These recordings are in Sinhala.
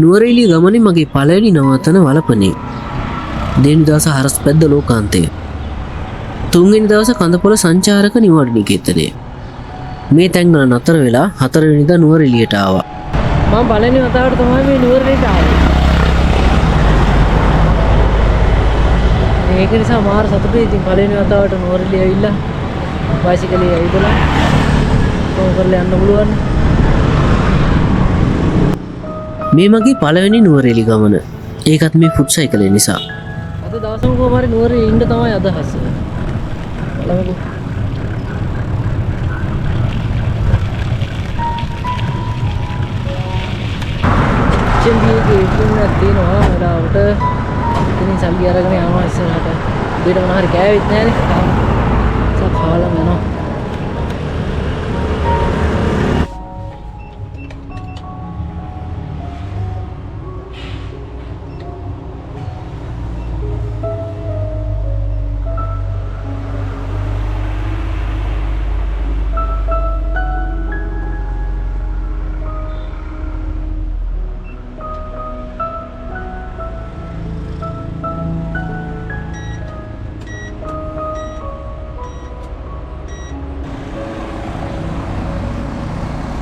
නුවරඑළිය ගමනේ මගේ පළවෙනි නවතන වලපනේ. දෙවෙනි දවස හරස් පැද්ද ලෝකාන්තය. තුන්වෙනි දවස කඳපොළ සංචාරක නිවාඩු නිකේතනය. මේ තැන්වල නතර වෙලා හතරවෙනිදා නුවරඑළියට ආවා. මම පළවෙනි වතාවට තමයි මේ නුවරඑළියට ආවේ. ඒක නිසා මාර සතුටුයි. ඉතින් පළවෙනි වතාවට නුවරඑළිය ඇවිල්ලා බයිසිකලේ ඇවිදලා කොහොම කරලා යන්න පුළුවන්. මේ මගේ පළවෙනි නුවරඑළි ගමන. ඒකත් මේ ෆුට් සයිකලේ නිසා. අද දවසම කොහොම හරි නුවරඑළිය ඉන්න තමයි අදහස. බලමුකෝ. චෙන්දියේ ඉක්මනට තියෙනවා වෙලාවට. ඉතින් සල්ලි අරගෙන යනවා ඉස්සරහට. දෙයට මොනවා හරි කෑවෙත් නැහැනේ. සාකාලම යනවා.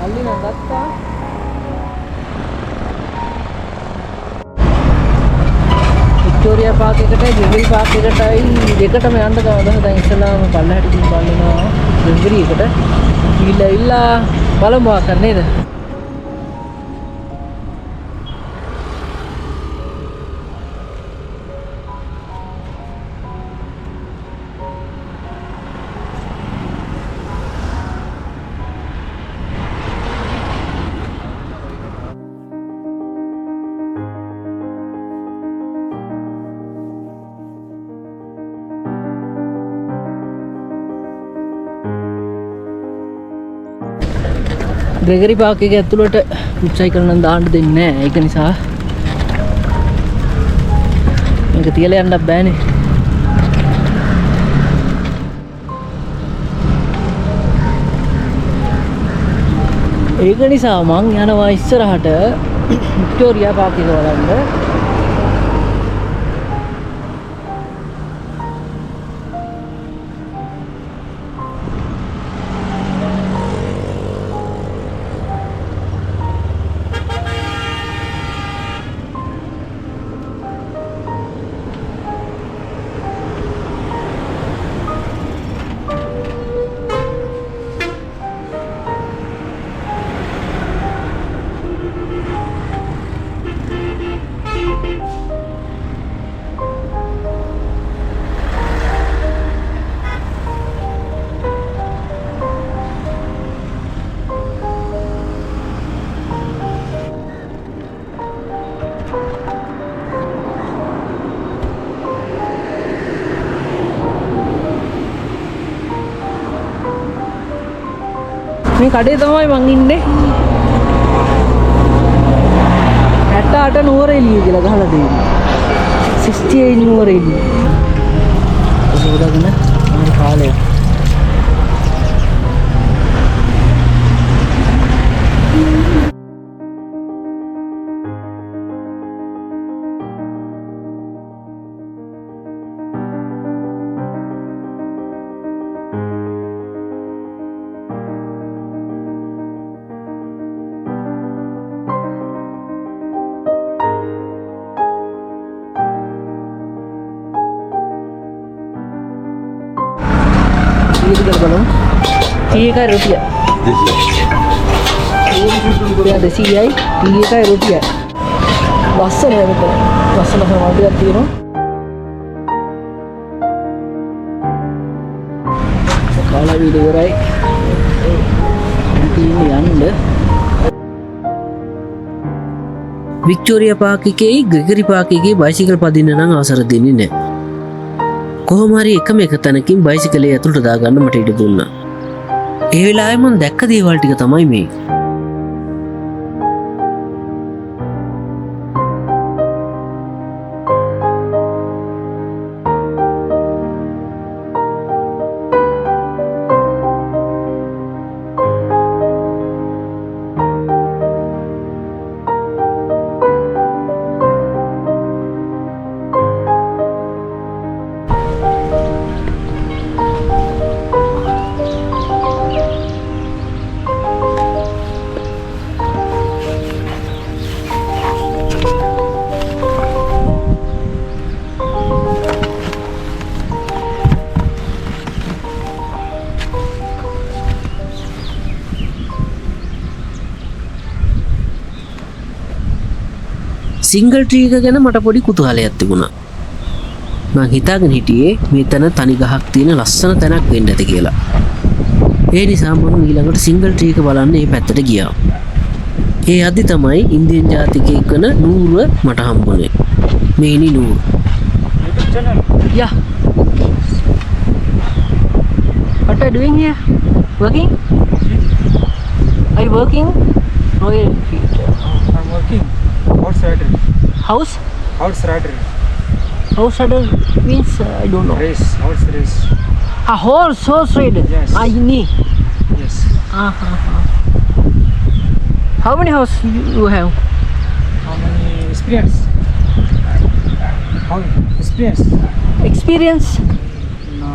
සල්ලි නම් ගත්තා. වික්ටෝරියා පාක් එකට ග්‍රෙගරි පාක් එකටයි දෙකටම යන්න ගමන් දැන් ඉස්සලාම පල්ලහැට ගිහින් බලනවා ග්‍රෙගරි එකට ගිහිල්ලා බලමු ආකර නේද. ග්‍රෙගරි පාක් එක ඇතුළට ෆුට් සයිකල් නම් දාන්න දෙන්නේ නැහැ. ඒක නිසා මේක තියලා යන්නත් බෑනේ. ඒක නිසා මං යනවා ඉස්සරහට වික්ටෝරියා පාක් එක බලන්න. මේ කඩේ තමයි මං ඉන්නේ. 68 නුවරඑළිය කියලා ගහලා තියෙනවා. 68 නුවරඑළිය. ඔසවදාගෙන මම කාලේ. Ini juga belum. Ini kan rupiah. Rupiah desi ay. Ini kan rupiah. Bahasa ni apa? Bahasa nama apa dia no? Kalau video right. Ini anda. Victoria Park එකේ ග්‍රෙගරි පාක් එකේ බයිසිකල් පදින්න නම් අවසර දෙන්නේ නැහැ. කොහොම හරි එකම එක තැනකින් බයිසිකලේ ඇතුළට දාගන්න මට ඉඩ දුන්නා. ඒ වෙලාවේ මම දැක්ක දේවල් ටික තමයි මේ. සිංගල් ට්‍රී එක ගැන මට පොඩි කුතුහලයක් තිබුණා. මං හිතාගෙන හිටියේ මේ තැන තනි ගහක් තියෙන ලස්සන තැනක් වෙන්න ඇති කියලා. ඒ නිසා මම ඊළඟට සිංගල් ට්‍රී එක බලන්න මේ පැත්තට ගියා. ඒ අද්දි තමයි ඉන්දියන් ජාතිකයෙක් වෙන නූර්ව මට හම්බුනේ. මේනි Noor. YouTube channel. Yeah. What are you doing here? Working? Are you working? Royal Enfield. I'm working. Horse rider. House? Horse rider. House rider means I don't know. Race. Horse race. A horse rider. Yes. Ini. Yes. How many horse you have? How many experience? How experience? Experience? No.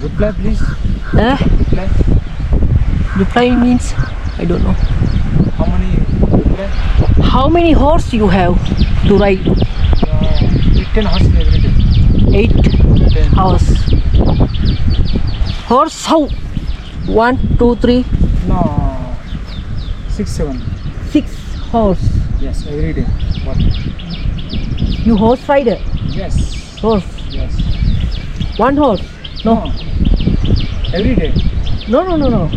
Reply please. Reply. Reply means I don't know. How many reply? How many horse you have to ride? 10 horse every day. 8 10. horse. Horse how? 1, 2, 3, No. 6, 7. 6 horse. Yes, every day. What? You horse rider? Yes. Horse. Yes. 1 horse? No. Every day. No.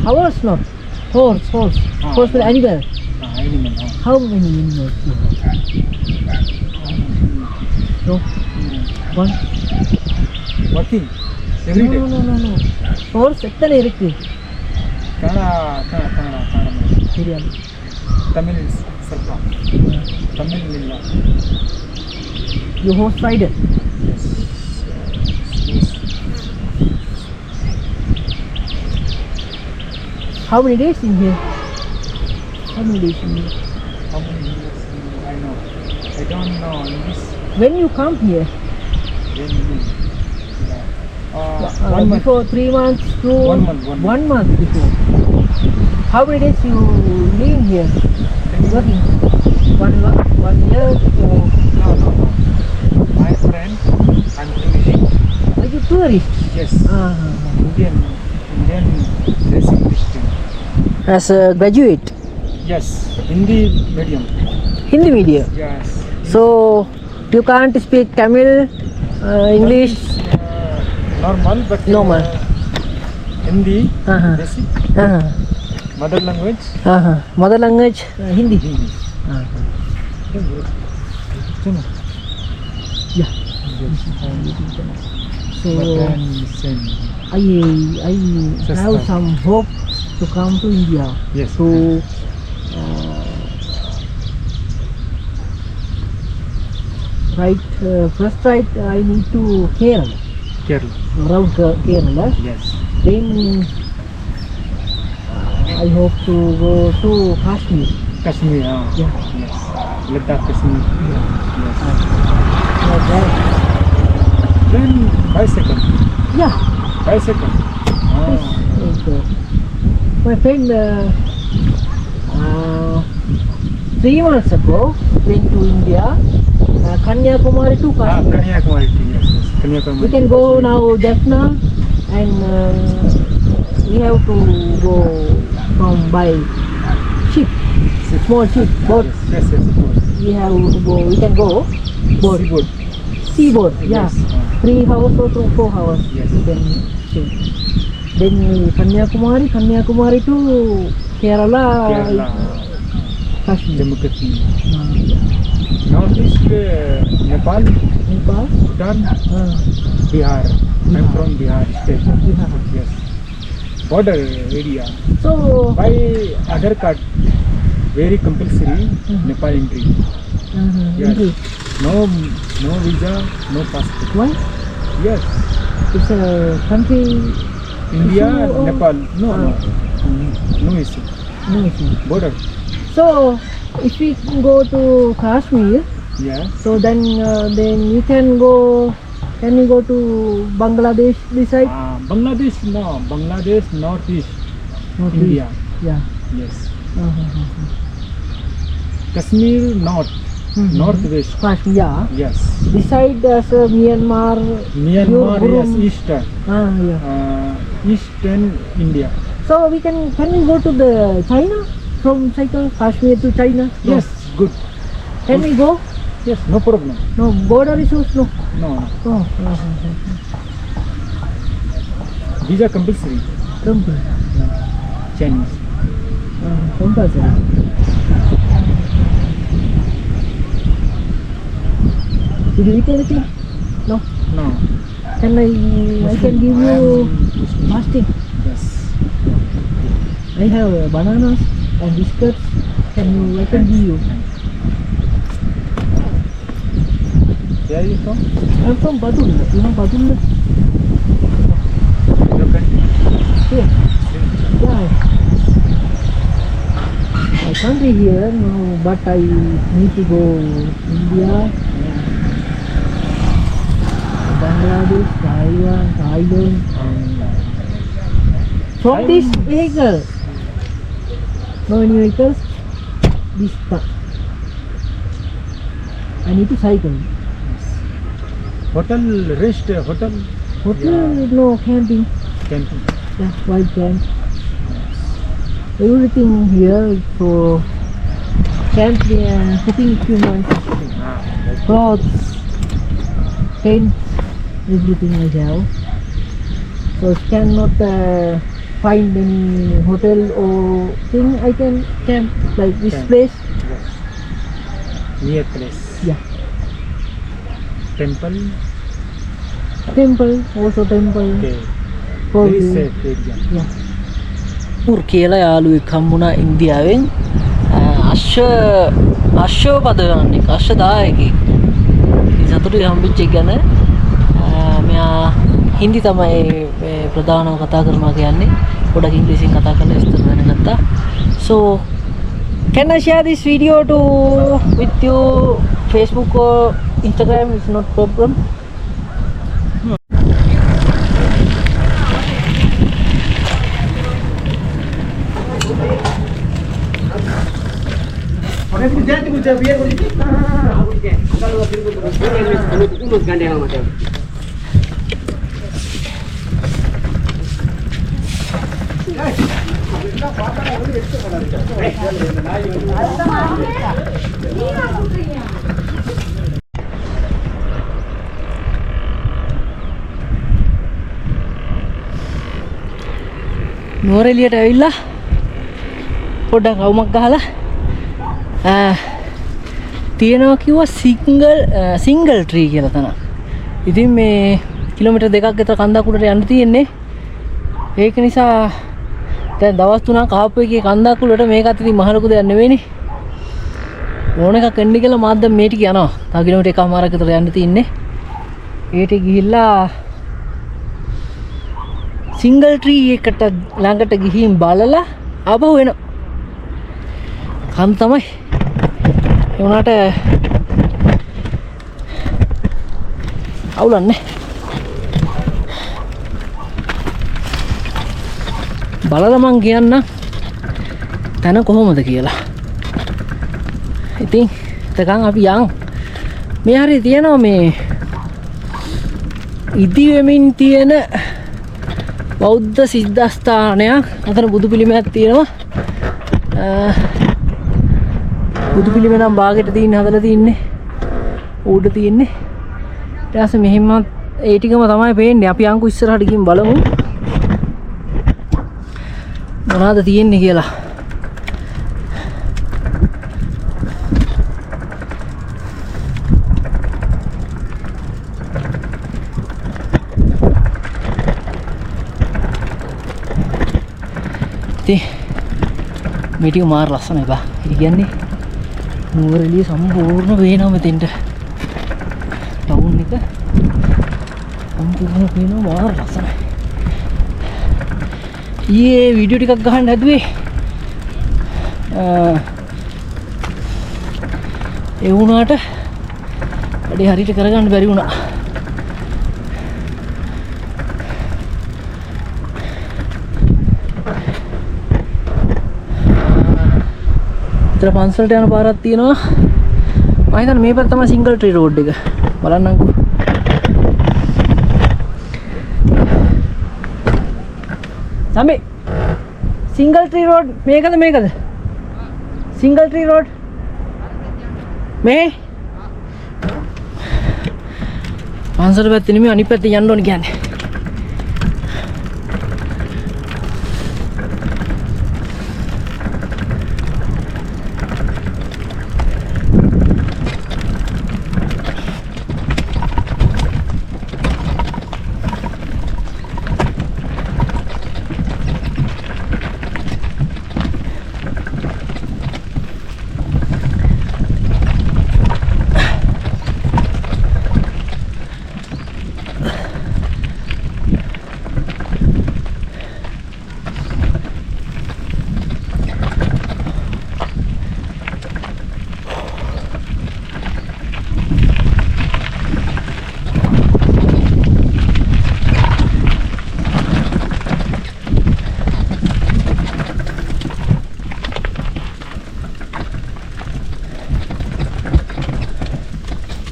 Horse not. Horse. Horse with animal. Animal. How many animals you have? No. 1. Working. Every day. No. Horse எத்தனை இருக்கு? Kannada. தெரியாது. Tamil is Sarpa. Tamil Lilla. You horse rider? Yes. How many days in here? How many days in here? How many years? I know. I don't know English. When you come here? When you one month. Before 3 months to 1 month. 1 month before. How many days you living here? Working? 1 year or No. My friend, I'm finishing. are you tourist? Yes. Uh-huh. Indian racing system. As a graduate? Yes. Hindi medium. Hindi medium. Yes. So you can't speak Tamil, English? Normal, but Normal. Hindi, Uh-huh. basic, Uh-huh. mother language, Mother language Hindi. Hindi. Channel. Yeah. So But then same. I Just have start. some hope to come to India. Yes. So first I need to Kerala. Kerala. Around Kerala. Yes. Then I hope to go to Kashmir. Kashmir. Yeah. Yes. Ladakh, Kashmir. Yes. Then bicycle. Yeah. Bicycle. Okay. My friend 3 months ago went to India, Kanyakumari to Kashmir. Kanyakumari. Yes. Kanyakumari. We can go now Jaffna and we have to go from by ship, small ship, boat. Yes. Of course. We can go boat. Seaboard. Seaboard, yeah. Yes. 3 hours or 4 hours. Yes. We can stay. Then Kanyakumari to Kerala. Kashmir. Jammu Kashmir. Yeah. Northeast Nepal, Nepal. Bhutan, Bihar. I'm from Bihar state. Bihar. Yes. Border area. So By Aadhaar card, very compulsory Nepal entry. Yes. English. No visa, no passport. Why? Yes. It's a country. India, issue or- Nepal. No issue. No issue. Border. So if we go to Kashmir, Yes. so then we can go. Can we go to Bangladesh this side? Bangladesh, no. Bangladesh, northeast. Northeast. India. Yeah. Yes. Uh-huh. Kashmir, north. Northwest. Kashmir. Yeah. Yes. This side as Myanmar. Myanmar, Burma. yes, eastern. Yeah. Eastern India. So So we can we go to the China from cycle Kashmir to China? No. Yes, good. Can we go? Yes, no problem. No border issues. No. No, no. Oh. Visa compulsory. Chinese. Compulsory. Did you eat anything? No. No. Can I can give you fasting. Yes. I have bananas and biscuits. I can give you. Where are you from? I'm from Badulla. You know Badulla? Your country? Yeah. Yeah. My country here, no, but I need to go India, Bangladesh, Taiwan, Thailand, and from this vehicle. No any vehicles. This car. I need to cycle. Hotel, rest, hotel, Hotel, no camping. camping. Yeah, wild camp. Everything here for camping and cooking equipment, clothes, tent, everything I have. So cannot find any hotel or thing I can camp like this Camp. place. Yes. Near place. Yeah, Temple. temple, also temple. Okay. For Very the- safe area. Yeah. කියලා යාළුවෙක් හම්බුණා ඉන්දියාවෙන් අශ්ව පදවන්නේ අශ්ව දායකයෙක්. ඉතින් සතුටුයි හම්බෙච්ච එක ගැන. මෙයා හින්දි තමයි මේ ප්‍රධානව කතා කරනවා කියන්නේ. පොඩක් ඉංග්‍රීසියෙන් කතා කරලා විස්තර දැනගත්තා. So can I share this video to with you Facebook or Instagram? It's not problem. නුවරඑළියට ඇවිල්ලා පොඩ්ඩක් රවුමක් ගහලා තියෙනවා කිව්වා සිංගල් ට්‍රී කියලා තනක්. ඉතින් මේ කිලෝමීටර් 2ක් විතර කන්දක් උඩට යන්න තියෙන්නේ. ඒක නිසා දැන් දවස් 3ක් ආපු එකේ කන්දක් උඩට මේකත් ඉතින් මහ ලොකු දෙයක් නෙවෙයිනේ. ඕන එකක් එන්න කියලා මාත් දැන් මේ ටික යනවා. තව කිලෝමීටර් එකමාරක් විතර යන්න තියෙන්නේ. ඒට ගිහිල්ලා සිංගල් ට්‍රී එකට ළඟට ගිහින් බලලා ආපහු එනවා. කන් තමයි. ඒ වුණාට අවුලන්නේ. බලලා මං කියන්න තන කොහොමද කියලා. ඉතින් එතකන් අපි යන්. මේ හරිය තියෙනවා මේ ඉදි වෙමින් තියෙන බෞද්ධ සිද්ධාස්ථානයක්. අතන බුදු පිළිමයක් තියෙනවා. බුදු පිළිම නම් භාගයට තියෙන හදලා තින්නේ. උඩ තින්නේ. ඊට පස්සේ මෙහෙම ඒ ටිකම තමයි පේන්නේ. අපි අංකු ඉස්සරහට ගිහින් බලමු. මොනවද තියෙන්නේ කියලා. මේ ටික මාර ලස්සනයි බා. ඒ කියන්නේ නුවරඑළිය සම්පූර්ණ පේනවා මෙතෙන්ට. ටවුන් එක සම්පූර්ණ පේනවා මාර ලස්සනයි. ඊයේ වීඩියෝ ටිකක් ගහන්න හැදුවේ. ඒ වුණාට වැඩි හරියට කරගන්න බැරි වුණා. ඉතල පන්සලට යන පාරක් තියෙනවා. මම හිතන්නේ මේ පැත්ත තමයි සිංගල් ට්‍රී රෝඩ් එක. බලන්නම්කෝ. සම්මේ single tree road මේකද single tree road මේ පන්සල පැත්තේ නෙමෙයි අනිත් පැත්තේ යන්න ඕනේ කියන්නේ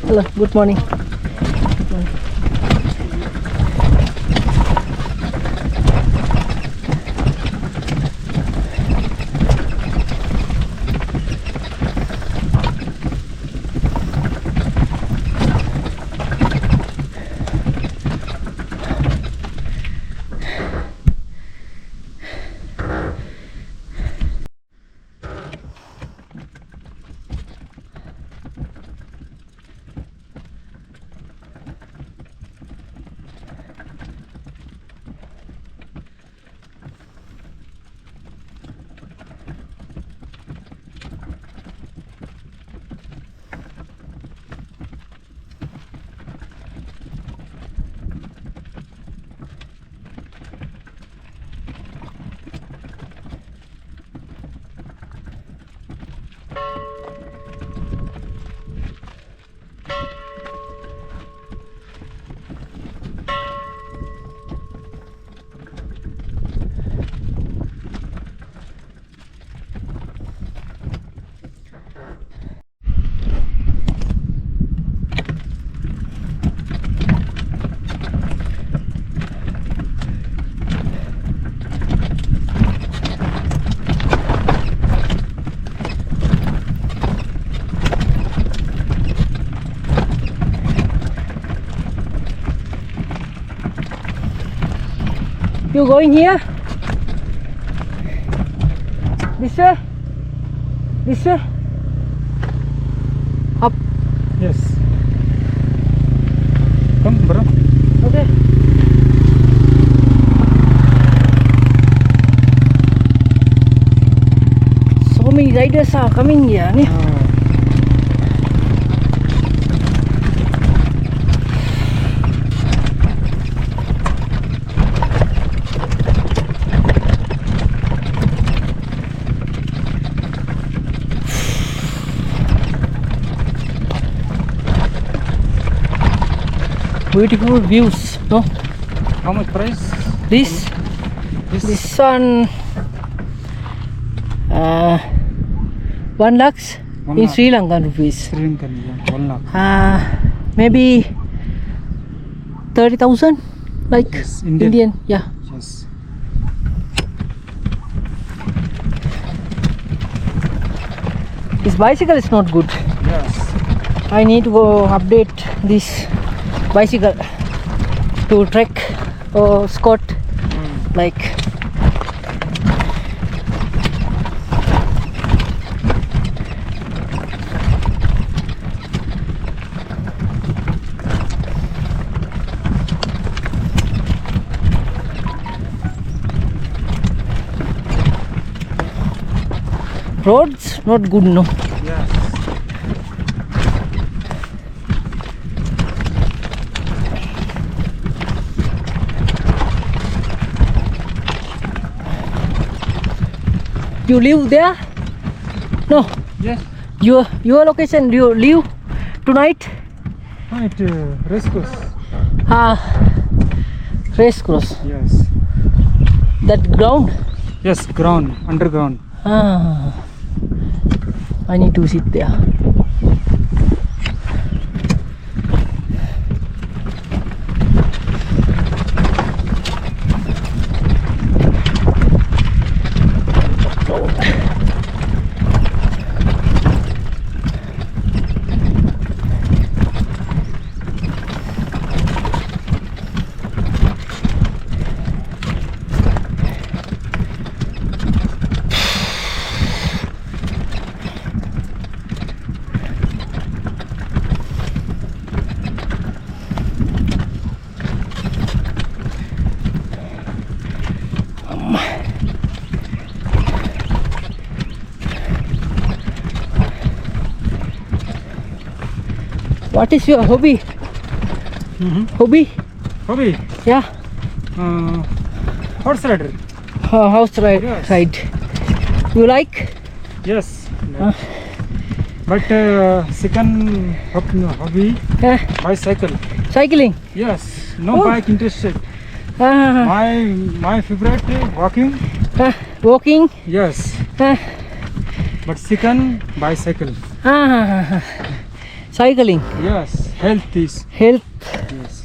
Hello, good morning. Good morning. You going here? This way? This way? Up. Yes. Come, bro. Okay. So many riders are coming here. Ne? Beautiful views, no? How much price? This one 1 lakhs 1 in lakh. Sri Lankan rupees. Sri Lankan, yeah. 1 lakh. Maybe 30,000, like Yes, Indian. Yeah. Yes. This bicycle is not good. Yes. I need to go update this bicycle to Trek or Scott, like. Roads not good, no. Yes. You live there? No. Yes. Your location. You live tonight? Right, race course. Race course. Yes. That ground? Yes, ground, underground. I need to sit there. What is your hobby? Hobby? Hobby? Yeah. Horse rider. House ride. Yes. Ride. You like? Yes. Huh? But second hobby, bicycle. Cycling. Yes. No Oh. bike interested. Uh, My favorite walking. walking. Yes. Uh, But second bicycle. cycling. Yes. Health is. Health. Yes.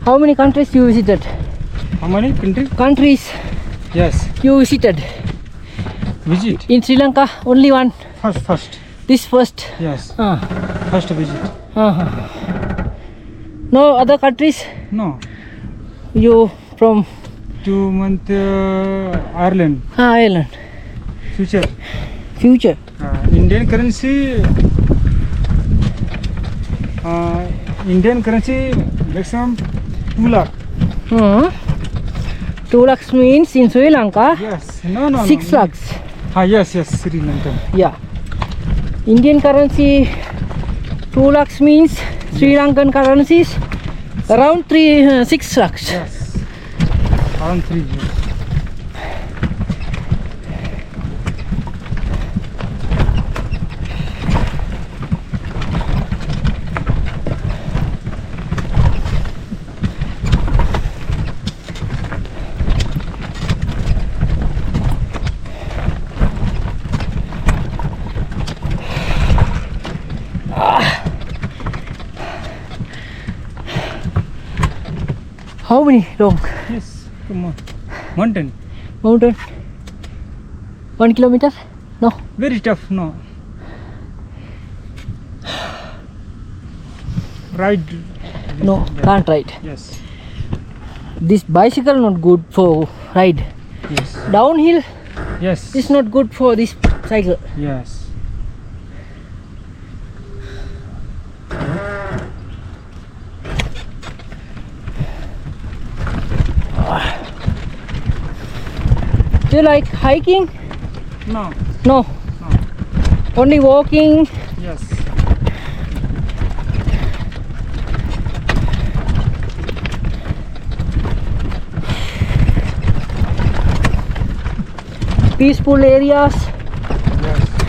How many countries you visited? How many country? Countries Yes. you visited? Visit. In Sri Lanka, only one. First. This first. Yes. Uh, First visit. no other countries? No. You from 2 month Ireland. Ireland. Future. Future. Indian currency. Indian currency maximum 2 lakh. 2 lakhs means in Sri Lanka Yes. No. 6 lakhs. Yes. Sri Lanka. Yeah. Indian currency 2 lakhs means Sri Lankan currencies around 6 lakhs. Yes. Around 3 years. How many long? Yes. Come on. Mountain. Mountain? 1 kilometer? No. Very tough. No. Ride. No, can't ride. Yes. This bicycle not good for ride. Yes. Downhill Yes. is not good for this cycle. Yes. Do you like hiking? No. No. No. Only walking. Yes. Peaceful areas. Yes.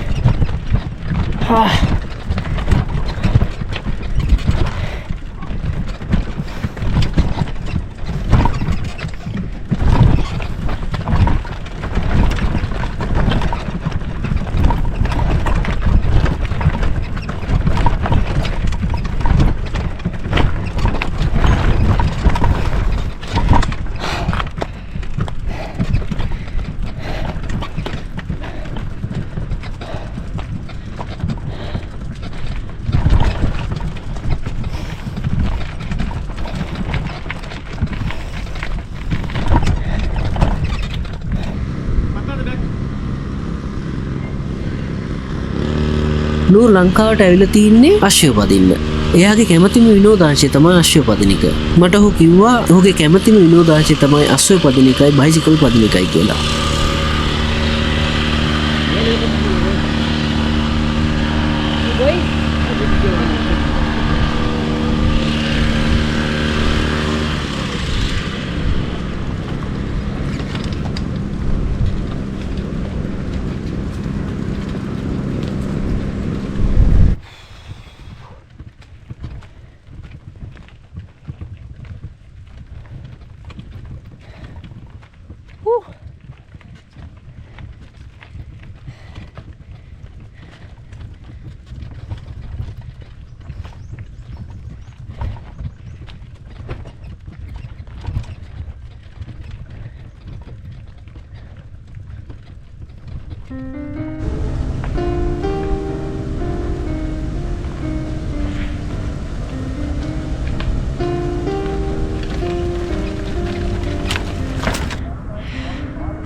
Noor ලංකාවට ඇවිල්ලා තින්නේ අශ්වය පදින්න. එයාගේ කැමතිම විනෝදාංශය තමයි අශ්වය පදින එක. මට ඔහු කිව්වා ඔහුගේ කැමතිම විනෝදාංශය තමයි අශ්වය පදින එකයි බයිසිකල් පදින එකයි කියලා.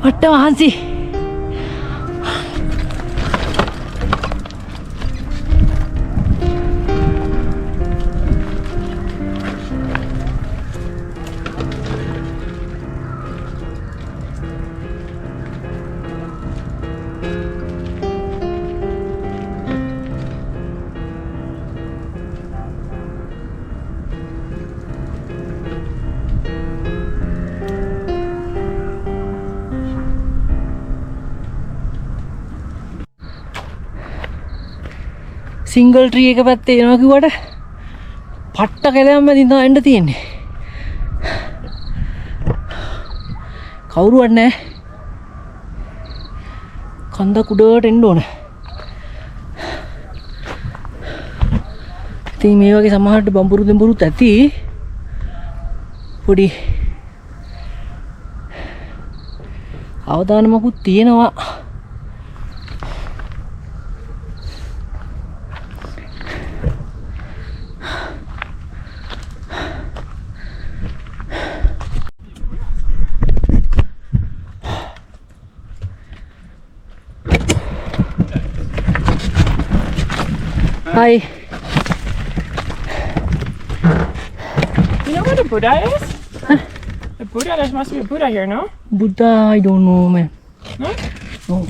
වට්ට වහන්සි. සිංගල් ට්‍රී එක පැත්තේ එනවා කිව්වට පට්ට කැලෑම් මැදින් තමයි එන්න තියෙන්නේ. කවුරුවත් නැහැ. කන්ද කුඩට එන්න ඕන. ඉතින් මේ වගේ සමහරට බම්බුරු දෙඹුරුත් ඇති. පොඩි අවදානමකුත් තියෙනවා. Hi. You know where the Buddha is? The Buddha, there must be a Buddha here, no? Buddha, I don't know, man. No? No.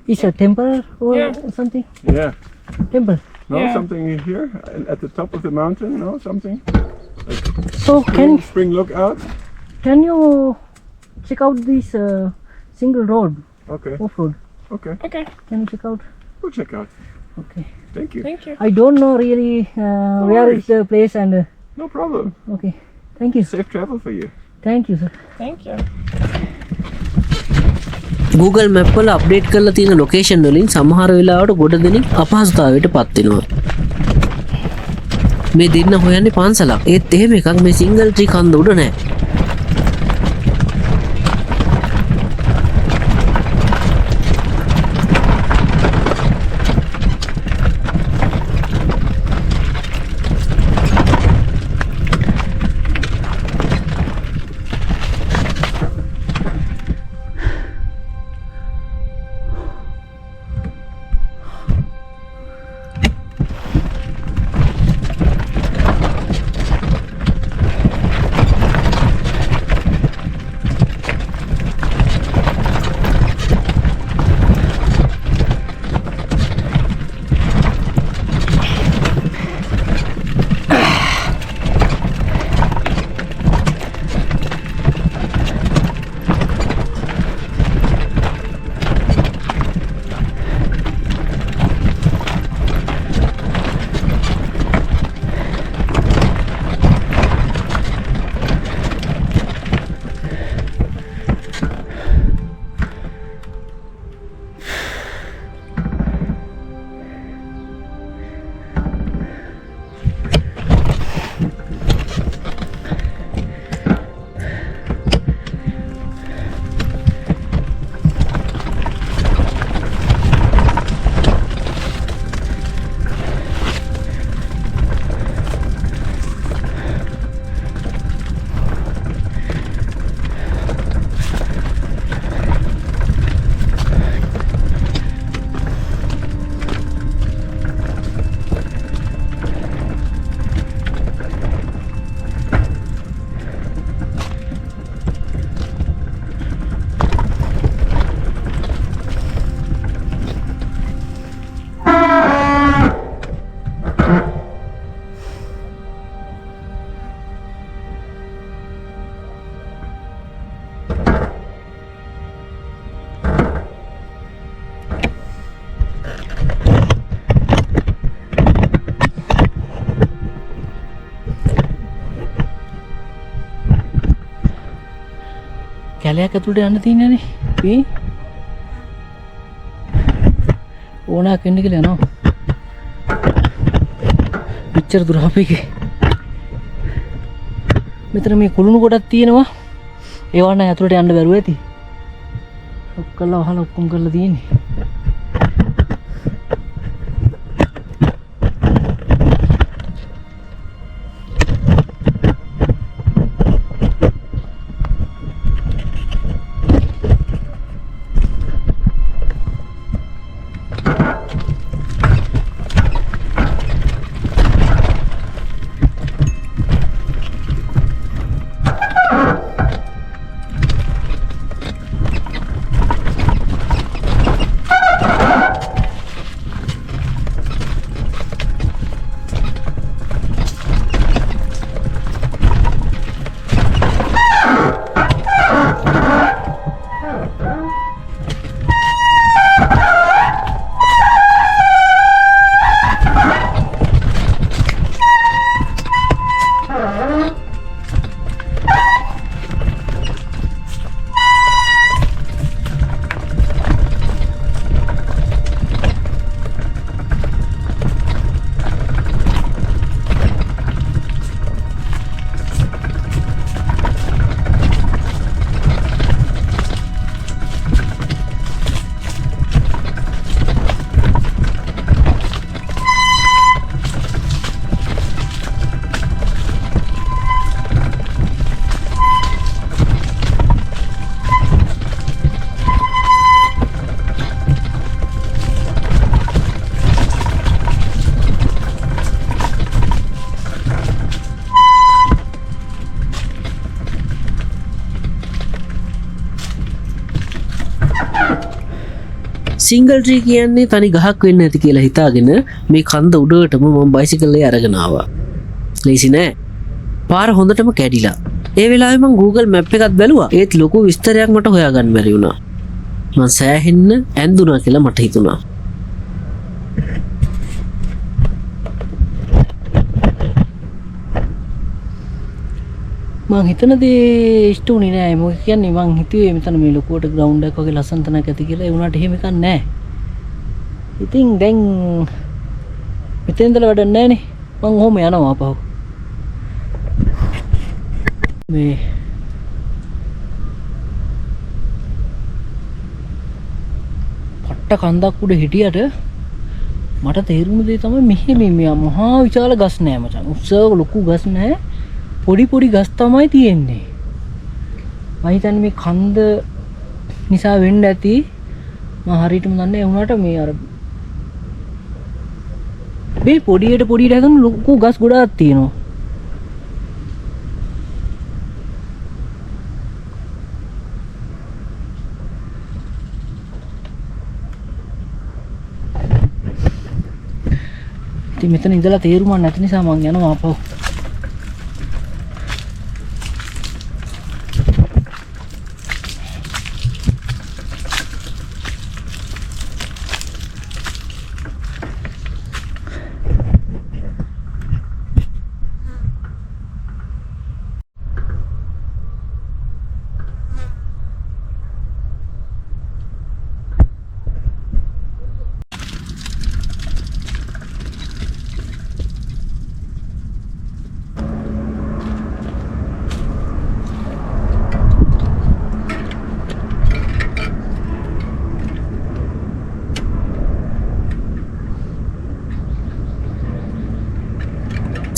It's a temple or Yeah. something? Yeah. Temple. No, Yeah. something here at the top of the mountain. No, something. So Spring lookout. can you check out this single road, Okay. off road? Okay. Okay, Can you check out? We'll check out. Okay. Thank you. thank you. I don't know really where is worries. the place and No problem. okay. Thank you. Safe travel for you. Thank you, sir. Thank you. Google Map වල අප්ඩේට් කරලා තියෙන ලොකේෂන් වලින් සමහර වෙලාවට ගොඩ දෙනෙක් අපහසුතාවයට පත් වෙනවා. මේ දෙන්න හොයන්නේ පන්සලක්. ඒත් එහෙම එකක් මේ සිංගල් ට්‍රී කන්ද උඩ නැහැ. කැලයක් ඇතුළට යන්න තියෙනනේ. මේ ඕනක් එන්න කියලා යනවා. පිච්චර දුර අපේකේ. මෙතන මේ කුළුණු කොටක් තියෙනවා. ඒවා නම් ඇතුළට යන්න බැරුව ඇති. ඔක්කොම වහලා ඔක්කොම කරලා තියෙන්නේ. සිංගල් ට්‍රී කියන්නේ තනි ගහක් වෙන්න ඇති කියලා හිතාගෙන මේ කන්ද උඩටම මම බයිසිකලේ අරගෙන ආවා. ලේසි නෑ. පාර හොඳටම කැඩිලා. ඒ වෙලාවේ මම Google Map එකත් බැලුවා. ඒත් ලොකු විස්තරයක් මට හොයාගන්න බැරි වුණා. මම සෑහෙන්න ඇඳුනා කියලා මට හිතුණා. මං හිතන දේ ඉෂ්ට උනේ නෑ. මොකද කියන්නේ මං හිතුවේ මෙතන මේ ලොකුවට ග්‍රවුන්ඩ් එකක් වගේ ලස්සන තැනක් ඇති කියලා. ඒ වුණාට එහෙම එකක් නෑ. ඉතින් දැන් මෙතෙන් ඉඳලා වැඩක් නෑනේ. මං ඔහොම යනවා ආපහු. මේ පට්ට කන්දක් උඩ හිටියට මට තේරුම දේ තමයි මෙහි මේ මහා විශාල ගස් නෑ මචං. උත්සව ලොකු ගස් නෑ. පොඩි පොඩි ගස් තමයි තියෙන්නේ. මම හිතන්නේ මේ කන්ද නිසා වෙන්න ඇති. මම හරියටම දන්නේ ඒ වුණාට මේ අර මේ පොඩියට හැදෙන ලොකු ගස් ගොඩාක් තියෙනවා. ඉතින් මෙතන ඉඳලා තේරුමක් නැති නිසා මං යනවා ආපහු.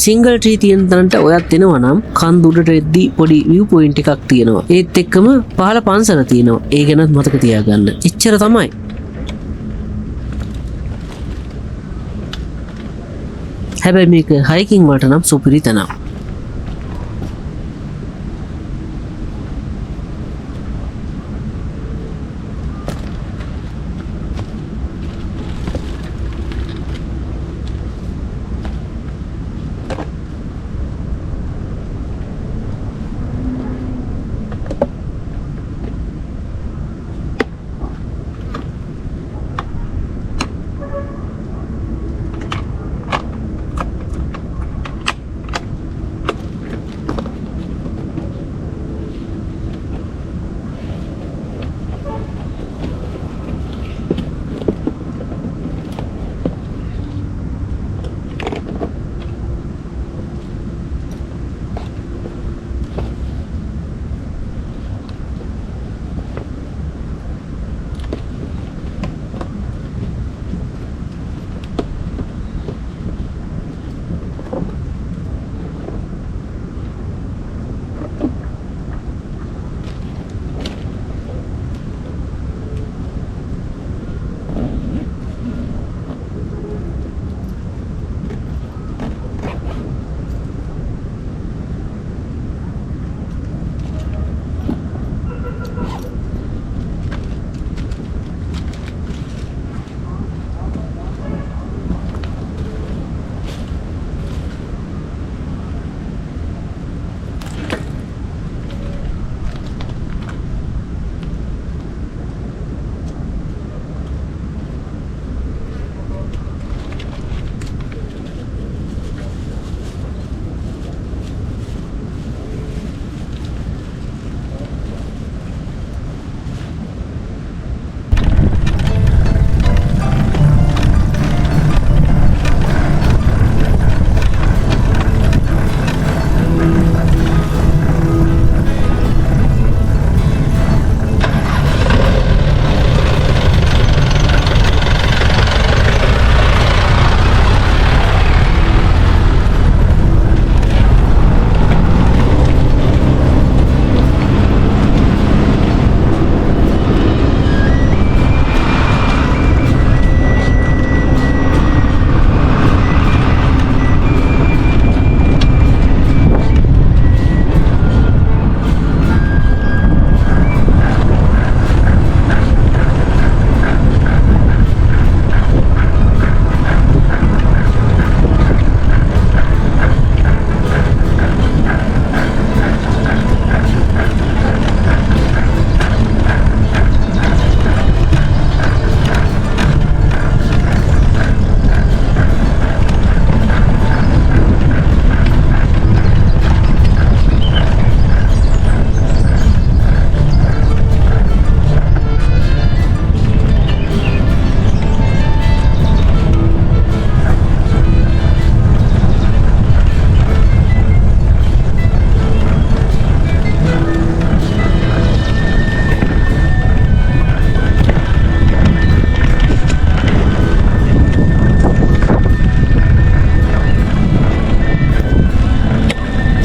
සිංගල් ට්‍රී තියෙන තැනට ඔයත් එනවා නම් කන්ද උඩට එද්දි පොඩි view point එකක් තියෙනවා. ඒත් එක්කම පහළ පන්සල තියෙනවා. ඒ ගැනත් මතක තියාගන්න. එච්චර තමයි. හැබැයි මේක හයිකින් වලට නම් සුපිරි තැනක්.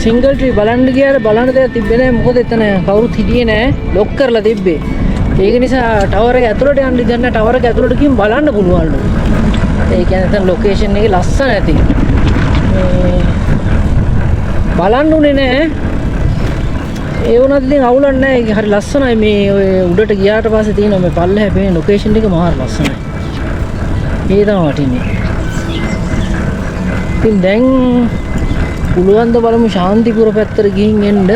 සිංගල් ට්‍රී බලන්න ගියාට බලන්න දෙයක් තිබ්බේ නැහැ. මොකද එතන කවුරුත් හිටියේ නැහැ. ලොක් කරලා තිබ්බේ. ඒක නිසා ටවර් එක ඇතුළට යන්න දෙන්න ටවර් එක ඇතුළට ගිහින් බලන්න පුළුවන්ලු. ඒ කියන්නේ එතන ලොකේෂන් එකේ ලස්සන ඇති. මේ බලන්න උනේ නැහැ. ඒ වුණත් ඉතින් අවුලක් නැහැ. ඒක හරි ලස්සනයි. මේ ඔය උඩට ගියාට පස්සේ තියෙන මේ පල්ලෙහා පේන ලොකේෂන් එක මහා ලස්සනයි. ඒ තමයි වටින්නේ. ඉතින් දැන් පුළුවන් ද බලමු ශාන්තිපුර පැත්තට ගිහින් එන්න.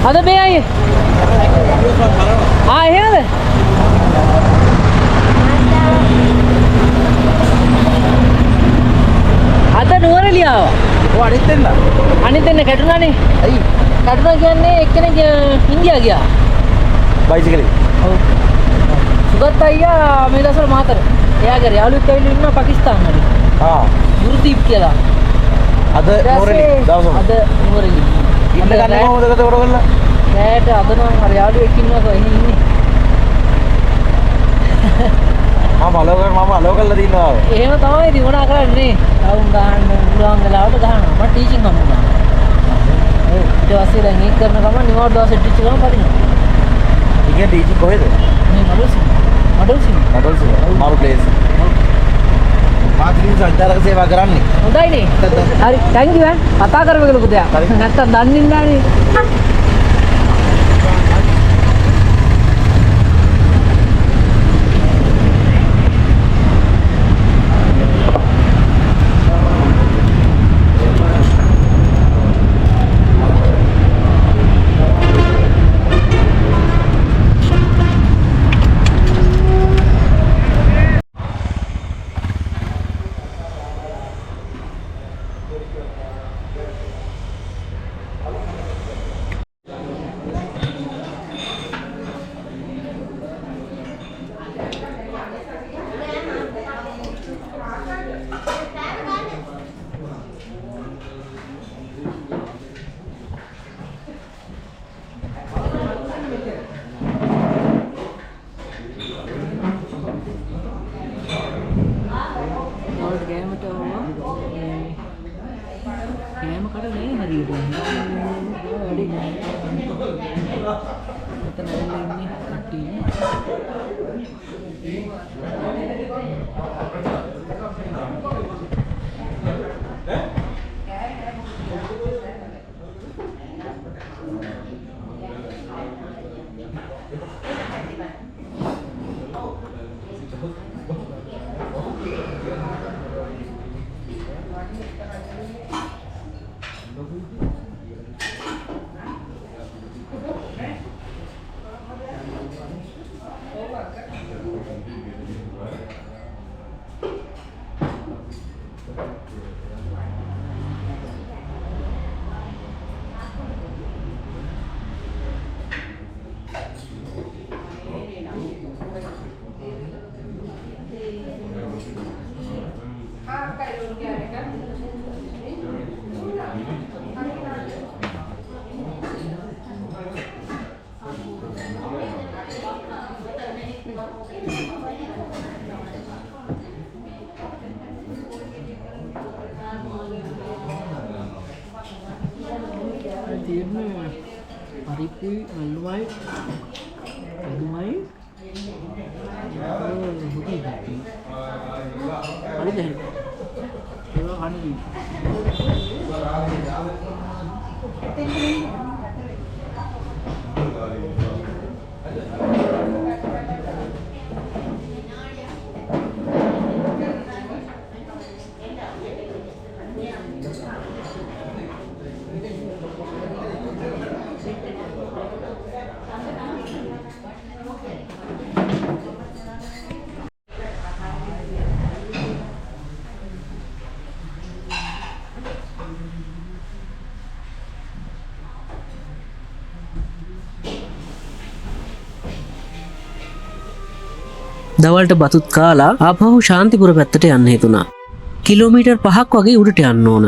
අද මේ අය එහෙමද? අද නුවරඑළිය ආවා. ඔය අනිත් එන්න කැටුනානේ. ඇයි? කැටුනා කියන්නේ එක්කෙනෙක් ඉන්දියා ගියා. බයිසිකලේ. ඔව්. සුගත් අයියා මේ දවස්වල මාතර. එයාගේ යාළුවෙක් ඇවිල්ලා ඉන්නවා පාකිස්තාන් වල. ගුරුදීප් කියලා. අද නුවරඑළිය දවසම. අද නුවරඑළිය. ඉන්න ගන්නේ කොහොමද කත කරගන්න? නෑට අද නම් අර යාළුවෙක් ඉන්නවා එහෙ ඉන්නේ. මම අලෝ කරලා දිනවා. එහෙම තමයි ඉතින් මොනා කරන්නේ. අවුන් ගහන්න පුළුවන් වෙලාවට ගහනවා. මම ටීචින් හම්බුණා. ඔව් ඊට පස්සේ දැන් ඒක කරන ගමන් නිවාඩු දවසේ ටීචර් ගම පදිනවා. ඉතින් ටීචින් කොහෙද? මේ මඩල්සින්. මාරු ප්ලේස්. පාත්‍රින් සංචාරක සේවා කරන්නේ. හොඳයිනේ. හරි තැන්ක් යූ කතා කරමු කියලා පුතයා. නැත්තම් දන්නේ නැන්නේ. කෑම කඩ නෑ හරියට. වැඩි. මෙතන ඇවිල්ලා ඉන්නේ කට්ටිය. තියෙන්නේ පරිප්පුයි අල්ලුවයි අදුමයි හරිද ඒවා කන්නේ දවල්ට බතුත් කාලා ආපහු ශාන්තිපුර පැත්තට යන්න හිතුණා. කිලෝමීටර් 5ක් වගේ උඩට යන්න ඕන.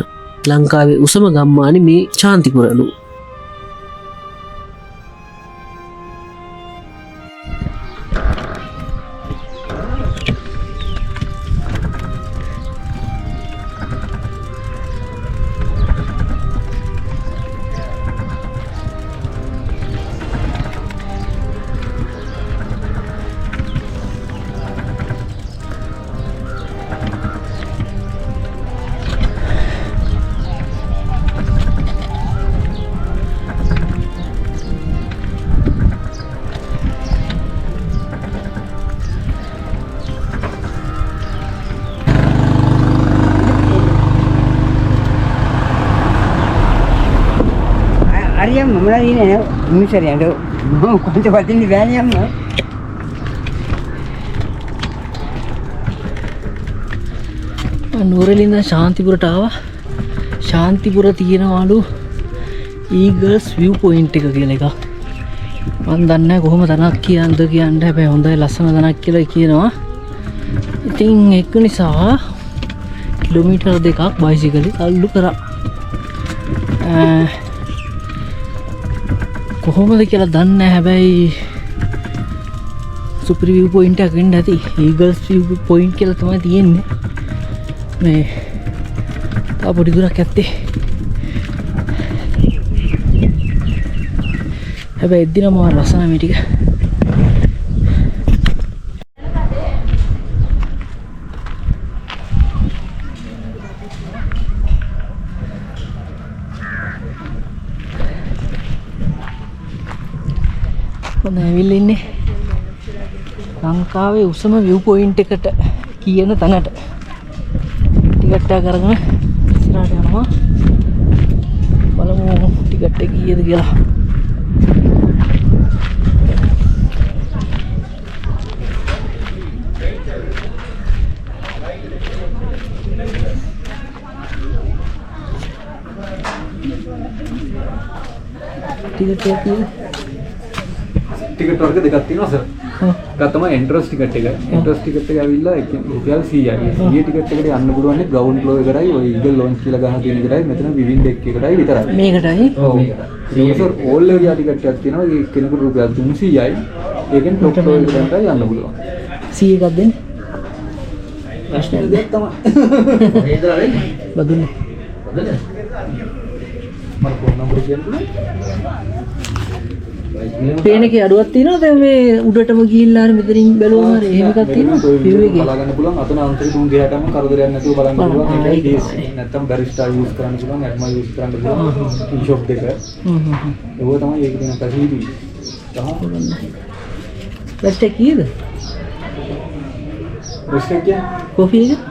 ලංකාවේ උසම ගම්මානේ මේ ශාන්තිපුරලු. Ariam, mana ini ya? Ini seri ada. Mau kunci batin di bawah yang mana? Nuwara Eliya ඉඳන් ශාන්තිපුරට ආවා. ශාන්තිපුර තියෙනවලු ඊගල්ස් view point එක කියලා එකක්. මම දන්නේ නැහැ කොහොම තනක් කියන්නද කියන්න. හැබැයි හොඳයි ලස්සන තනක් කියලා කියනවා. ඉතින් ඒක නිසා කිලෝමීටර් 2ක් බයිසිකලෙ තල්ලු කරා. කොහොමද කියලා දන්නේ නැහැ. හැබැයි සුපර් view point එකක් වෙන්න ඇති. ඊගල්ස් view point කියලා තමයි තියෙන්නේ. මේ තා පොඩි දුරක් ඇත්තේ. හැබැයි එද්දිනම මාර ලස්සනයි මේ ටික. මම ඇවිල්ලා ඉන්නේ ලංකාවේ උසම view point එකට කියන තැනට. ටිකට් එක අරගෙන ඉස්සරහට යනවා. බලමු ටිකට් එක කීයද කියලා. ටිකට් එක කීයද? ටිකට් වර්ග දෙකක් තියෙනවා සර්. එකක් තමයි එන්ට්‍රන්ස් ටිකට් එක. එන්ට්‍රන්ස් ටිකට් එක ඇවිල්ලා රුපියල් 100යි. 100 ටිකට් එකට යන්න පුළුවන් ග්‍රවුන්ඩ් ෆ්ලෝර් එකටයි ඔය ඊගල් ලොන්ච් කියලා ගහන තියෙන එකටයි මෙතන විවින් ඩෙක් එකටයි විතරයි. මේකටයි. ඔව්. ඒක සර් ඕල් ලෙවල් ටිකට් එකක් තියෙනවා. ඒක කෙනෙකුට රුපියල් 300යි. ඒකෙන් টොප් ෆ්ලෝර් එකට යන්න පුළුවන්. 100 එකක් දෙන්නේ. ප්‍රශ්නේ දෙයක් තමයි. බදුනේ. මම ෆෝන් නම්බර් කියන්නම්. පේන එකේ අඩුවක් තියෙනවා. දැන් මේ උඩටම ගිහිල්ලා හරි මෙතනින් බැලුවම හරි එහෙම එකක් තියෙනවා. view එකේ බලා ගන්න පුළුවන්. අතන අන්තර තුන් ගියාටම කරදරයක් නැතුව බලන්න පුළුවන්. ඒකයි නැත්තම් බැරිස්ටා යූස් කරන්න පුළුවන්. ඇඩ්මා යූස් කරන්න පුළුවන්. ටී ෂොප් දෙක. ඒක තමයි ඒක තියෙන පැසිලිටි. බෙස්ට් එක කීයද? බෙස්ට් එක කියන්නේ කොෆි එක?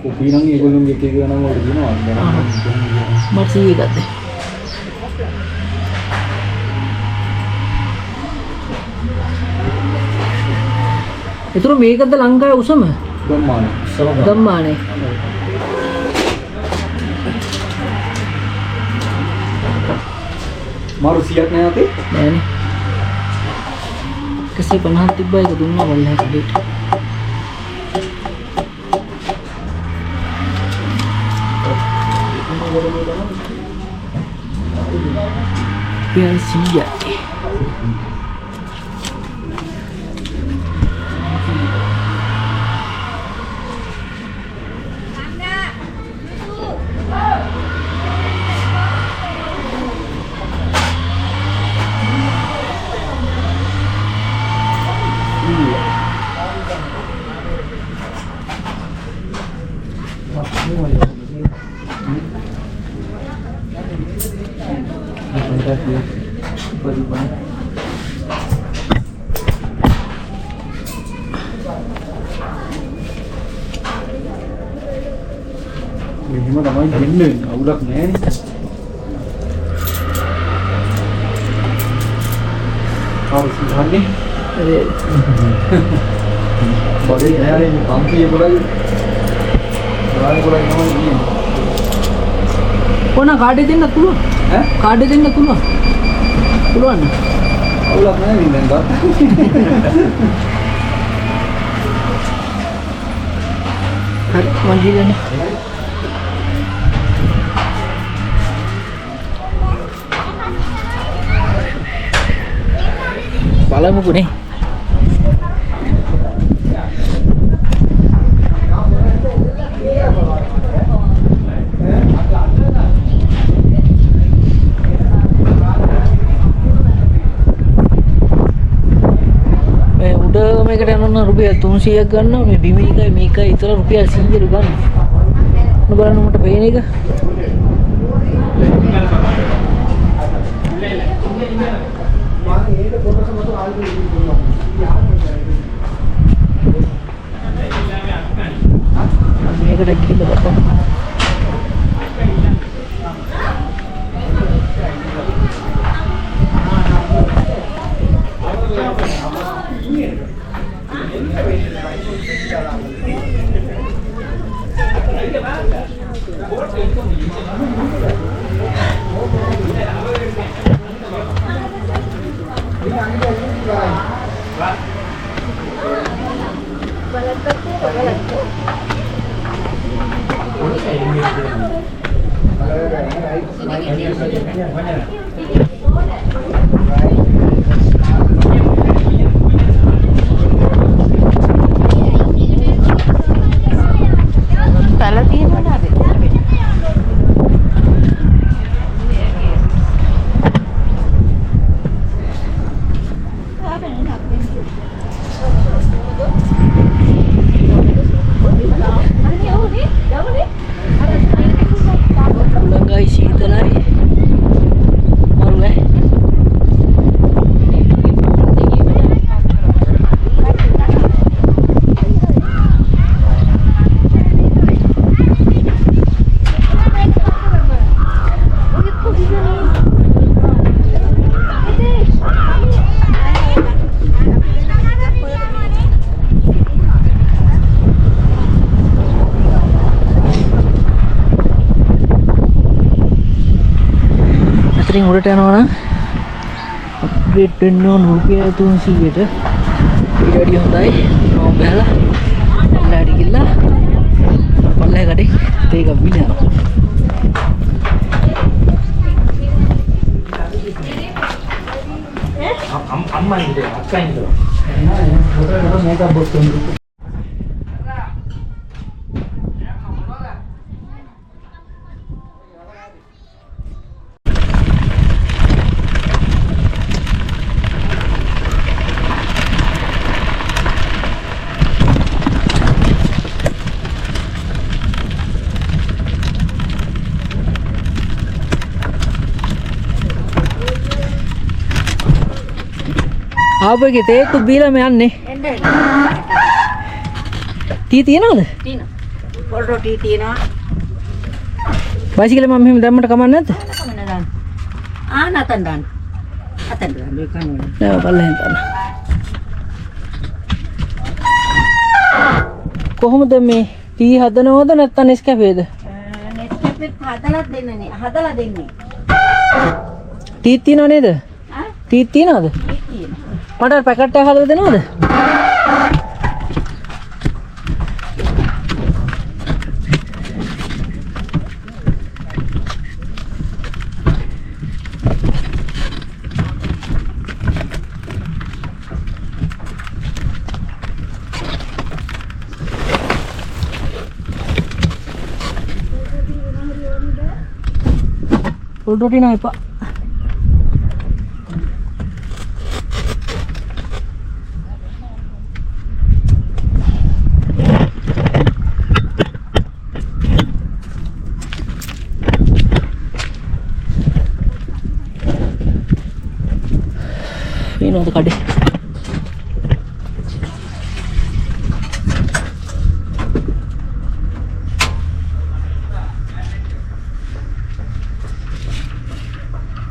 කොපි නම් ඒගොල්ලෝගේ එක එක ගණන් වලට දෙනවා. මට 100 එකක් දෙන්න. ඒතර මේකද ලංකාවේ උසම ගම්මාන. ගම්මානේ. මාරු 100ක් නෑ අතේ. නෑනේ. 150ක් තිබ්බා ඒක දුන්නා බලලා කඩේට. රුපියල් 100යි. එහෙම තමයි දෙන්නේ අවුලක් නැහැ නේ. අවශ්‍යන්නේ බඩේ නෑනේ කම්පියේ පොළයි ගානේ පොළයි තමයි ඉන්නේ. කොන කාඩේ දෙන්න පුළුවන් ඈ කාඩේ දෙන්න පුළුවන් අවුලක් නැහැ නේ දැන් ගත්තා. හරි මං ගිහලා බලමුකෝ නේ මේ උඩ මේකට යනවා රුපියල් 300ක් ගන්නවා මේ බිම එකයි මේකයි විතර රුපියල් 100ක් ගන්නවා මොන බලන්න මට පේන එක මේකට කියලා බලන්න ඉතින් උඩට යනවා නම් අප්ග්‍රේඩ් වෙන්න ඕන රුපියල් 300ට ඊට වැඩිය හොඳයි නෝ බහලා පල්ලෙහාට ගිහලා පල්ලෙහාට තේක බිලනවා අම්මා ඉන්නේ අක්කා ඉන්නවා මේකක් බොක්ස් උන්දු ආපෙක තේක බීලා මේ යන්නේ ටී තියනවද තියෙනවා පොල්රෝ ටී තියෙනවා බයිසිකලේ මම මෙහෙම දැම්මට කමක් නැද්ද කමන්න දාන්න නතන් දාන්න මේ කනවා නෑ බලන්න තන කොහොමද මේ ටී හදනවද නැත්නම් නෙස්කැෆේද නෙස්කැෆේ හදලා දෙන්නේ ටී තියනව නේද ටී තියනවද මට පැකට් එකක් හදලා දෙනවද? පොඩ්ඩට නෑ එපා. තියෙනවද කඩේ?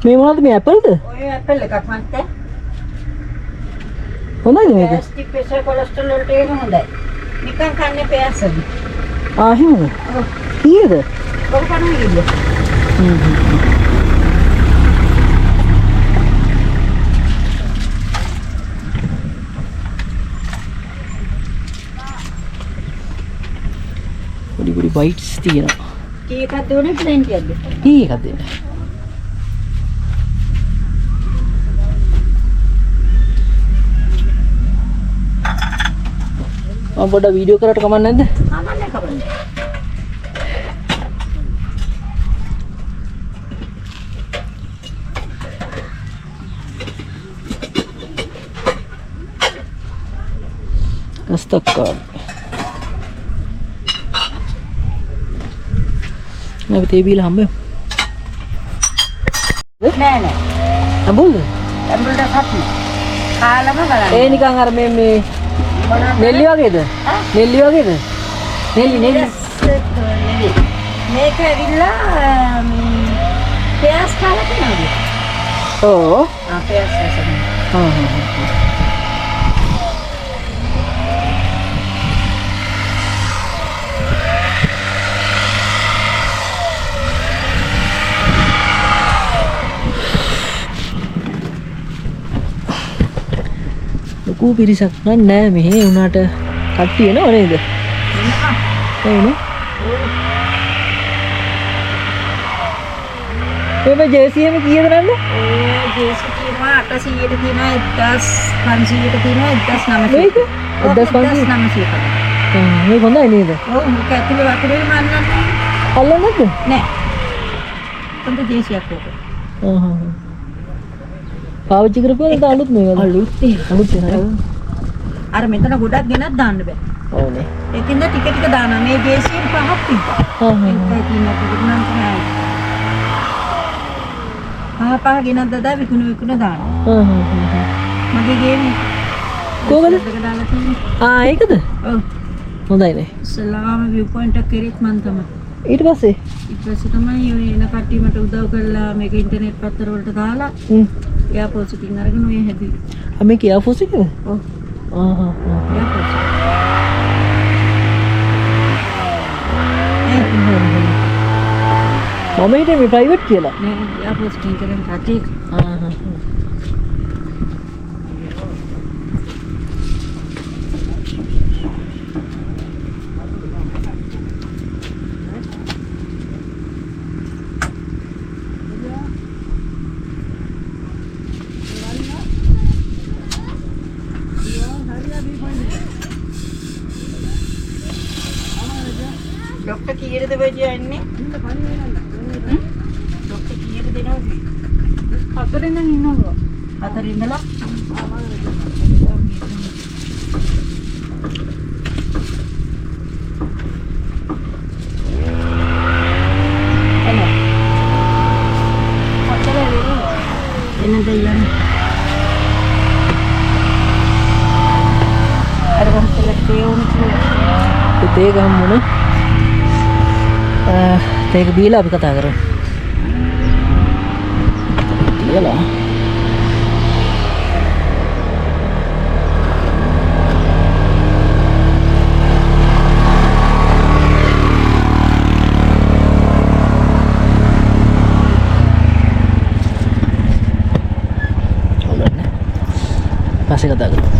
මේ මොනවද මේ ඇපල්ද? ඔය ඇපල් එකක් මන්ට. හොඳයිද මේක? ගෑස්ට්‍රික් ප්‍රෙෂර් කොලෙස්ටරෝල් වලට ඒක හොඳයි. නිකන් කන්නේ පෑසද. ආ එහෙමද? කීයද? ඔක කන්නේ ඉන්න. පොඩි පොඩි බයිට්ස් තියෙනවා. කී එකක් දුන්නේ ප්ලෙන්ටියක්ද? කී එකක්ද දෙන්න? මම පොඩ්ඩක් වීඩියෝ කරලා කමක් නැද්ද? ආමන්නේ කවන්නේ. Custard. අපි තේ බීලා හම්බෙමු. නෑ නෑ. හම්බුල්ද? ඇම්බුල්ට හත්නි. කාලම බලන්න. ඒ නිකන් අර මේ නෙල්ලි වගේද? නෙල්ලි වගේද? නෙල්ලි මේක ඇවිල්ලා පෑස් කාලා තියෙනවද? ඕ. පෑස් ඇසෙන. ලොකු පිරිසක් නෑ මෙහෙ උනාට කට්ටිය එනව නේද? එන්නේ. මේ ජේසියම කීයද නන්නේ? ජේසි කියනවා 800ට තියෙනවා 1500ට තියෙනවා 1900. මේක 1500. මේ හොඳයි නේද? ඔව් මේක ඇතුලේ වතුරේ මන්නන්නේ. අල්ලන්නේ නැද්ද? නෑ. හොඳ ජේසියක් ඕක. පාවිච්චි කරපුවද අලුත් මේකද? අලුත් වෙනවා. අර මෙතන ගොඩක් ගෙනත් දාන්න බෑ. ඕනේ. ඒකින්ද ටික ටික දානවා. මේ ජේසියෙන් පහක් තිබ්බා. ඒකයි තියෙනවා පුදුමනම් තමයි. පහ ගෙනත් දදා විකුණු දානවා. මගේ ගේන්නේ. කොහමද? දෙක දාලා තියෙන්නේ. ඒකද? ඔව්. හොඳයිනේ. සලාම view point එක කෙරෙත් මන් තමයි. ඊට පස්සේ ඊට පස්සේ තමයි ඔය එන කට්ටිය මට උදව් කරලා මේක ඉන්ටර්නෙට් පත්තර වලට දාලා එයාපෝට් එකකින් අරගෙන ඔය හැදුවේ. මේක එයාෆෝස් එකද? ඔව්. ආහ්. මම හිතේ මේ ප්‍රයිවට් කියලා. නෑ එයාපෝට් එකකින් කරන් රටේ. डॉक्टर කීයටද බජියා එන්නේ? डॉक्टर කීයට දෙනවද? 4 ඉඳන් ඉන්නවා. 4 ඉඳලා එනද යන්නේ. අර ගම්තල තේ ගම්මුණ තේක බීලා අපි කතා කරමු. කියලා පස්සේ කතා කරමු.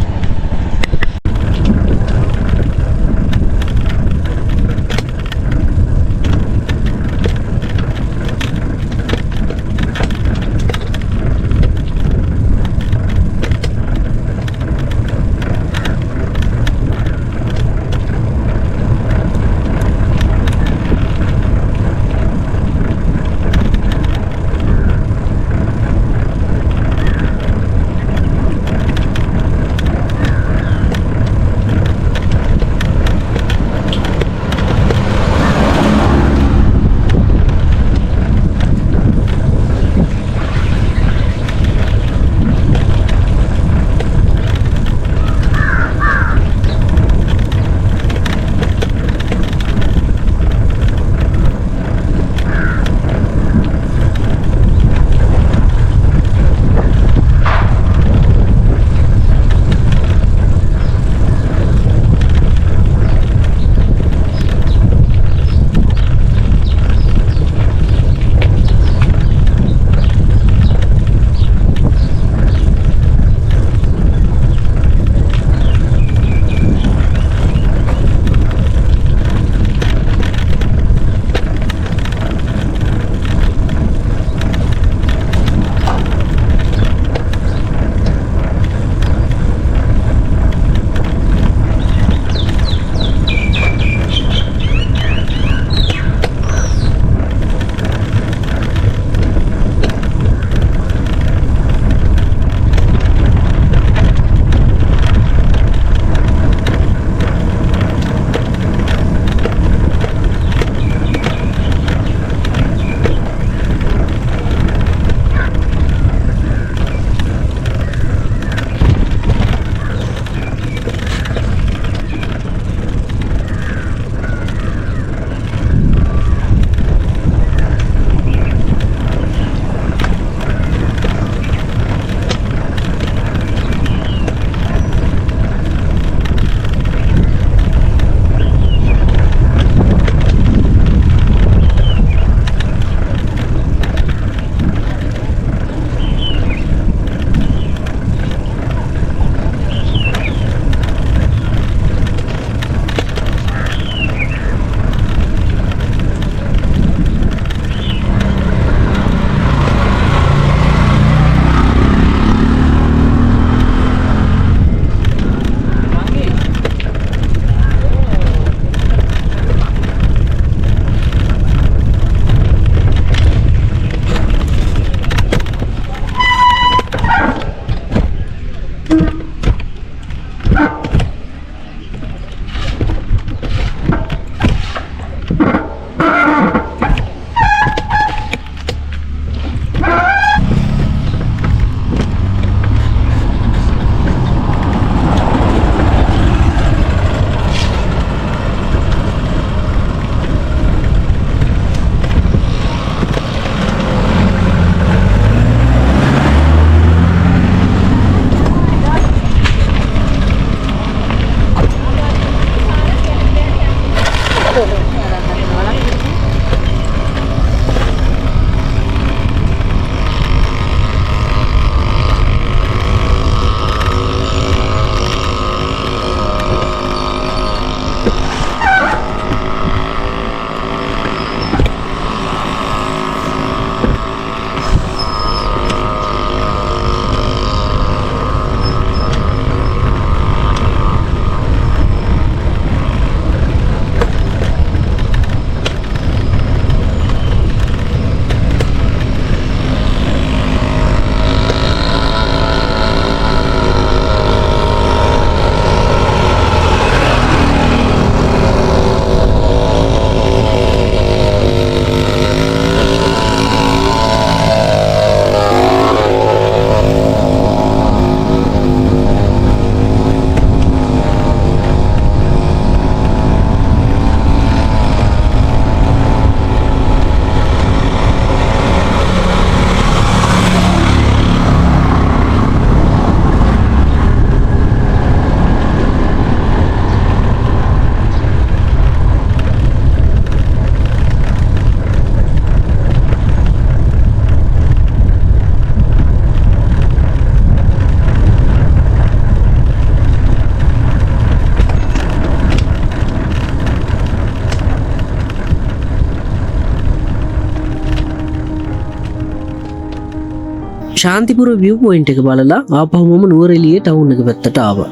ශාන්තිපුර view point එක බලලා ආපහු මම නුවරඑළියේ ටවුන් එක පැත්තට ආවා.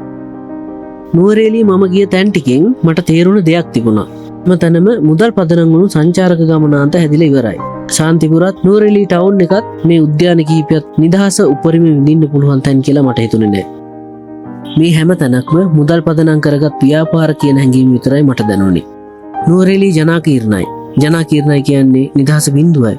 නුවරඑළිය මම ගිය තැන් ටිකෙන් මට තේරුණ දෙයක් තිබුණා. තැනම මුදල් පදනම් වුණු සංචාරක ගමනාන්ත හැදිලා ඉවරයි. ශාන්තිපුරත් නුවරඑළිය ටවුන් එකත් මේ උද්‍යාන කිහිපයත් නිදහස උපරිම විඳින්න පුළුවන් තැන් කියලා මට හිතුනේ නෑ. මේ හැම තැනක්ම මුදල් පදනම් කරගත් ව්‍යාපාර කියන හැඟීම විතරයි මට දැනුනේ. නුවරඑළිය ජනාකීර්ණයි. ජනාකීර්ණයි කියන්නේ නිදහස බිඳුවයි.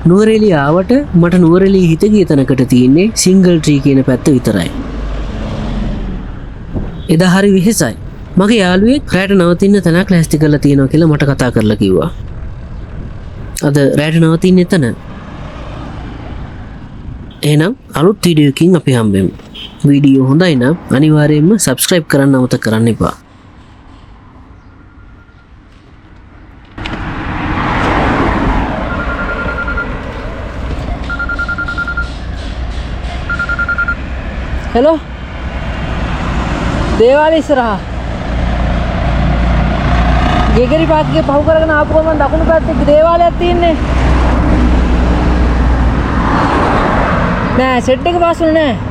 නුවරඑළිය ආවට මට නුවරඑළිය හිත ගිය තැනකට තියෙන්නේ සිංගල් ට්‍රී කියන පැත්ත විතරයි. එදා හරි වෙහෙසයි. මගේ යාළුවෙක් රැට නවතින්න තැනක් ලෑස්ති කරලා තියෙනවා කියලා මට කතා කරලා කිව්වා. අද රැට නවතින්නේ එතන. එහෙනම් අලුත් වීඩියෝ එකකින් අපි හම්බෙමු. වීඩියෝ හොඳයි නම් අනිවාර්යයෙන්ම subscribe කරන්න අමතක කරන්න එපා. හෙලෝ දේවාලේ ඉස්සරහා ගෙගරි පාක්කේ පහු කරගෙන ආපු ගමන් දකුණු පැත්තේ දේවාලයක් තියෙන්නේ නෑ සෙට් එක පාස් වුණේ නෑ